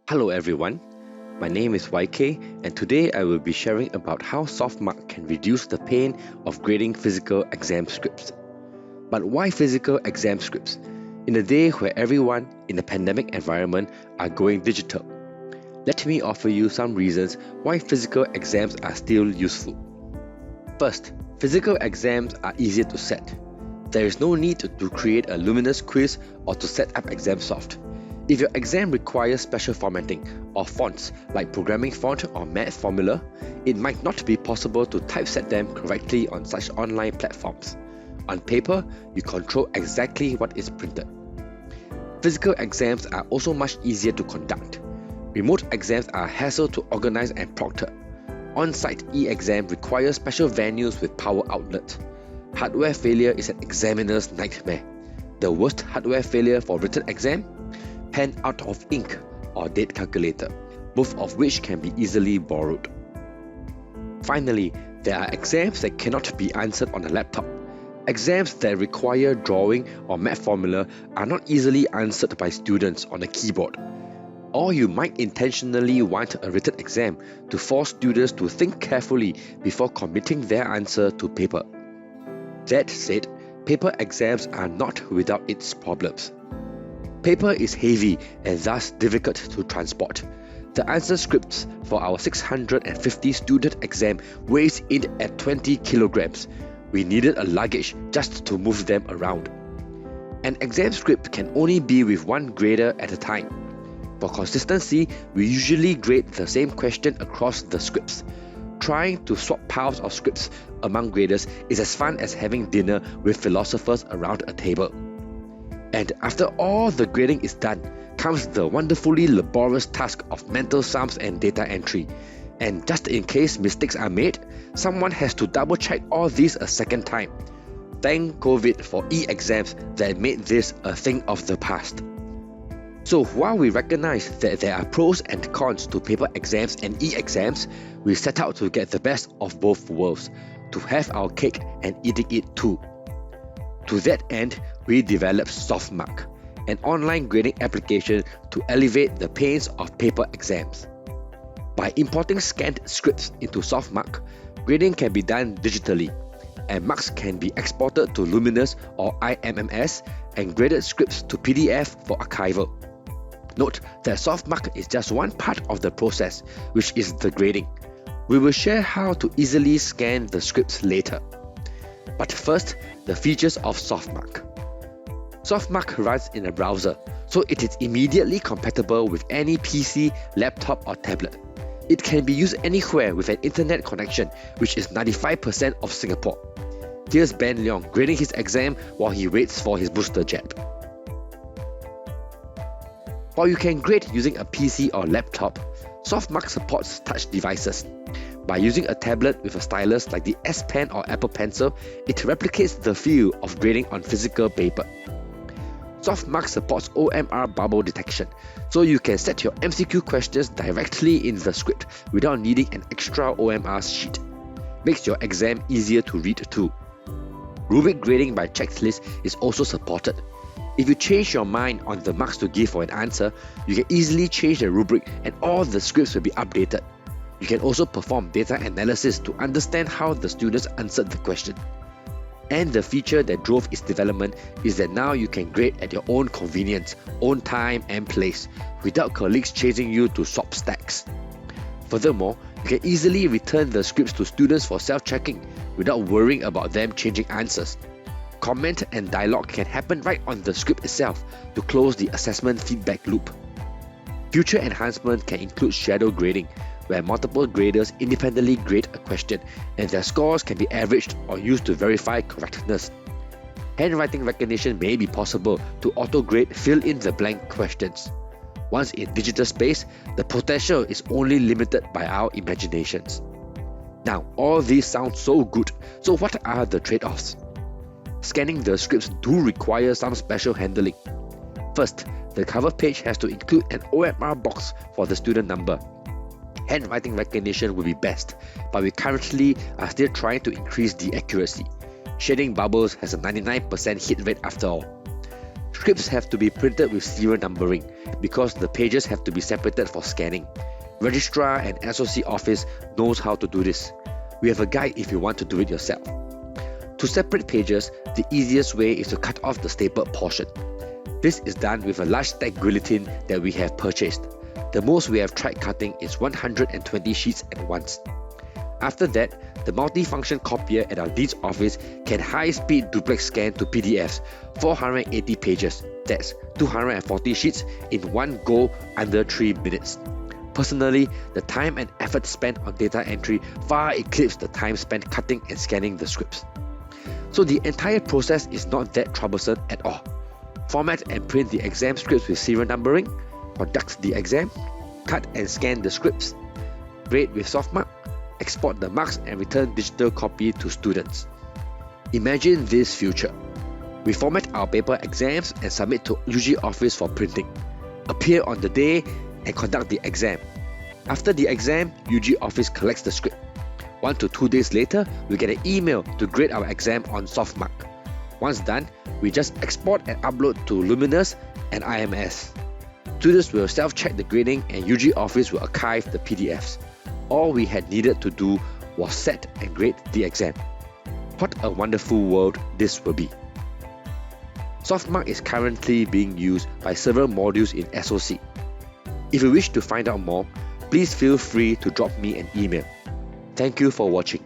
Hello everyone, my name is YK and today I will be sharing about how Softmark can reduce the pain of grading physical exam scripts. But why physical exam scripts? In a day where everyone in a pandemic environment are going digital, let me offer you some reasons why physical exams are still useful. First, physical exams are easier to set. There is no need to create a luminous quiz or to set up ExamSoft. If your exam requires special formatting or fonts like programming font or math formula, it might not be possible to typeset them correctly on such online platforms. On paper, you control exactly what is printed. Physical exams are also much easier to conduct. Remote exams are a hassle to organize and proctor. On-site e-exam requires special venues with power outlets. Hardware failure is an examiner's nightmare. The worst hardware failure for written exam? Pen out of ink or date calculator, both of which can be easily borrowed. Finally, there are exams that cannot be answered on a laptop. Exams that require drawing or math formula are not easily answered by students on a keyboard. Or you might intentionally want a written exam to force students to think carefully before committing their answer to paper. That said, paper exams are not without its problems. Paper is heavy and thus difficult to transport. The answer scripts for our 650 student exam weighs in at 20 kilograms. We needed a luggage just to move them around. An exam script can only be with one grader at a time. For consistency, we usually grade the same question across the scripts. Trying to swap piles of scripts among graders is as fun as having dinner with philosophers around a table. And after all the grading is done, comes the wonderfully laborious task of mental sums and data entry. And just in case mistakes are made, someone has to double check all these a second time. Thank COVID for e-exams that made this a thing of the past. So while we recognize that there are pros and cons to paper exams and e-exams, we set out to get the best of both worlds, to have our cake and eating it too. To that end, we developed Softmark, an online grading application to alleviate the pains of paper exams. By importing scanned scripts into Softmark, grading can be done digitally, and marks can be exported to Luminous or IMMS and graded scripts to PDF for archival. Note that Softmark is just one part of the process, which is the grading. We will share how to easily scan the scripts later. But first, the features of Softmark. Softmark runs in a browser, so it is immediately compatible with any PC, laptop or tablet. It can be used anywhere with an internet connection, which is 95% of Singapore. Here's Ben Leong grading his exam while he waits for his booster jab. While you can grade using a PC or laptop, Softmark supports touch devices. By using a tablet with a stylus like the S Pen or Apple Pencil, it replicates the feel of grading on physical paper. Softmark supports OMR bubble detection, so you can set your MCQ questions directly in the script without needing an extra OMR sheet. Makes your exam easier to read too. Rubric grading by checklist is also supported. If you change your mind on the marks to give for an answer, you can easily change the rubric and all the scripts will be updated. You can also perform data analysis to understand how the students answered the question. And the feature that drove its development is that now you can grade at your own convenience, own time and place, without colleagues chasing you to swap stacks. Furthermore, you can easily return the scripts to students for self-checking without worrying about them changing answers. Comment and dialogue can happen right on the script itself to close the assessment feedback loop. Future enhancement can include shadow grading, where multiple graders independently grade a question and their scores can be averaged or used to verify correctness. Handwriting recognition may be possible to auto-grade fill-in-the-blank questions. Once in digital space, the potential is only limited by our imaginations. Now, all these sound so good, so what are the trade-offs? Scanning the scripts do require some special handling. First, the cover page has to include an OMR box for the student number. Handwriting recognition would be best, but we currently are still trying to increase the accuracy. Shading bubbles has a 99% hit rate after all. Scripts have to be printed with serial numbering because the pages have to be separated for scanning. Registrar and SOC office knows how to do this. We have a guide if you want to do it yourself. To separate pages, the easiest way is to cut off the stapled portion. This is done with a large stack guillotine that we have purchased. The most we have tried cutting is 120 sheets at once. After that, the multi-function copier at our Leeds office can high-speed duplex scan to PDFs, 480 pages, that's 240 sheets in one go under 3 minutes. Personally, the time and effort spent on data entry far eclipses the time spent cutting and scanning the scripts. So the entire process is not that troublesome at all. Format and print the exam scripts with serial numbering, conduct the exam, cut and scan the scripts, grade with Softmark, export the marks and return digital copy to students. Imagine this future. We format our paper exams and submit to UG office for printing. Appear on the day and conduct the exam. After the exam, UG office collects the script. 1 to 2 days later, we get an email to grade our exam on Softmark. Once done, we just export and upload to Luminous and IMS. Students will self-check the grading and UG office will archive the PDFs. All we had needed to do was set and grade the exam. What a wonderful world this will be. Softmark is currently being used by several modules in SOC. If you wish to find out more, please feel free to drop me an email. Thank you for watching.